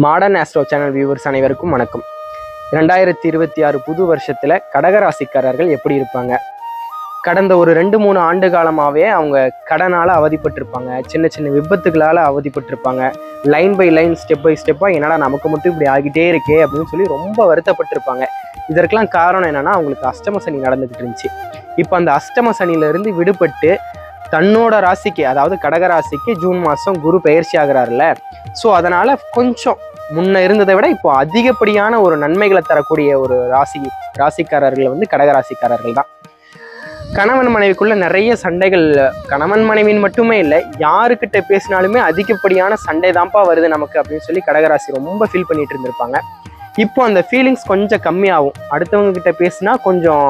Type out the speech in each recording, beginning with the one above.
Modern astro channel viewers அனைவருக்கும் வணக்கம். 2026 புது வருஷத்துல கடகராசிக்காரர்கள் எப்படி இருப்பாங்க? கடந்த ஒரு 2-3 ஆண்டு காலமாகவே அவங்க கடனால் அவதிப்பட்டிருப்பாங்க, சின்ன சின்ன விபத்துகளால் அவதிப்பட்டிருப்பாங்க. Line by line, step by ஸ்டெப்பாக என்னடா நமக்கு மட்டும் இப்படி ஆகிட்டே இருக்கே அப்படின்னு சொல்லி ரொம்ப வருத்தப்பட்டிருப்பாங்க. இதற்கெல்லாம் காரணம் என்னன்னா, அவங்களுக்கு அஷ்டம சனி நடந்துகிட்டு இருந்துச்சு. இப்போ அந்த அஷ்டம சனியிலிருந்து விடுபட்டு தன்னோட ராசிக்கு, அதாவது கடகராசிக்கு ஜூன் மாதம் குரு பெயர்ச்சி ஆகிறாருல்ல, ஸோ அதனால கொஞ்சம் முன்ன இருந்ததை விட இப்போ அதிகப்படியான ஒரு நன்மைகளை தரக்கூடிய ஒரு ராசிக்காரர்கள் வந்து கடகராசிக்காரர்கள் தான். கணவன் மனைவிக்குள்ள நிறைய சண்டைகள், கணவன் மனைவின் மட்டுமே இல்லை, யாருக்கிட்ட பேசினாலுமே அதிகப்படியான சண்டை தான்ப்பா வருது நமக்கு அப்படின்னு சொல்லி கடகராசி ரொம்ப ஃபீல் பண்ணிட்டு இருந்திருப்பாங்க. இப்போ அந்த ஃபீலிங்ஸ் கொஞ்சம் கம்மியாகும். அடுத்தவங்க கிட்ட பேசினா கொஞ்சம்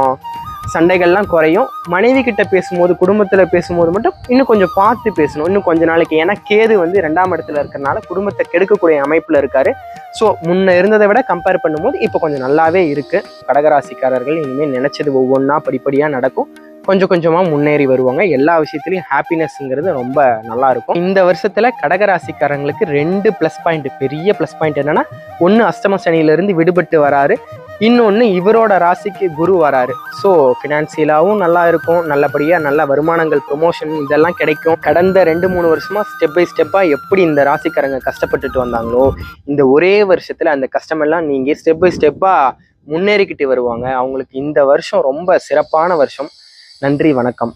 சண்டைகள்லாம் குறையும். மனைவி கிட்ட பேசும்போது, குடும்பத்தில் பேசும்போது மட்டும் இன்னும் கொஞ்சம் பார்த்து பேசணும், இன்னும் கொஞ்ச நாளைக்கு. ஏன்னா கேது வந்து 2ஆம் இடத்துல இருக்கிறனால குடும்பத்தை கெடுக்கக்கூடிய அமைப்பில் இருக்காரு. ஸோ முன்ன இருந்ததை விட கம்பேர் பண்ணும்போது இப்போ கொஞ்சம் நல்லாவே இருக்கு. கடகராசிக்காரர்கள் இனிமேல் நினைச்சது ஒவ்வொன்றா படிப்படியாக நடக்கும். கொஞ்சம் கொஞ்சமாக முன்னேறி வருவாங்க. எல்லா விஷயத்துலையும் ஹாப்பினஸ்ங்கிறது ரொம்ப நல்லா இருக்கும். இந்த வருஷத்துல கடகராசிக்காரங்களுக்கு 2 ப்ளஸ் பாயிண்ட், பெரிய ப்ளஸ் பாயிண்ட் என்னன்னா, ஒன்று அஷ்டம சனியிலிருந்து விடுபட்டு வராரு, இன்னொன்று இவரோட ராசிக்கு குரு வராரு. ஸோ ஃபினான்சியலாகவும் நல்லா இருக்கும், நல்லபடியாக நல்ல வருமானங்கள், ப்ரொமோஷன் இதெல்லாம் கிடைக்கும். கடந்த 2-3 வருஷமா ஸ்டெப் பை ஸ்டெப்பாக எப்படி இந்த ராசிக்காரங்க கஷ்டப்பட்டுட்டு வந்தாங்களோ, இந்த ஒரே வருஷத்தில் அந்த கஷ்டமெல்லாம் நீங்கள் ஸ்டெப் பை ஸ்டெப்பாக முன்னேறிக்கிட்டு வருவாங்க. அவங்களுக்கு இந்த வருஷம் ரொம்ப சிறப்பான வருஷம். நன்றி, வணக்கம்.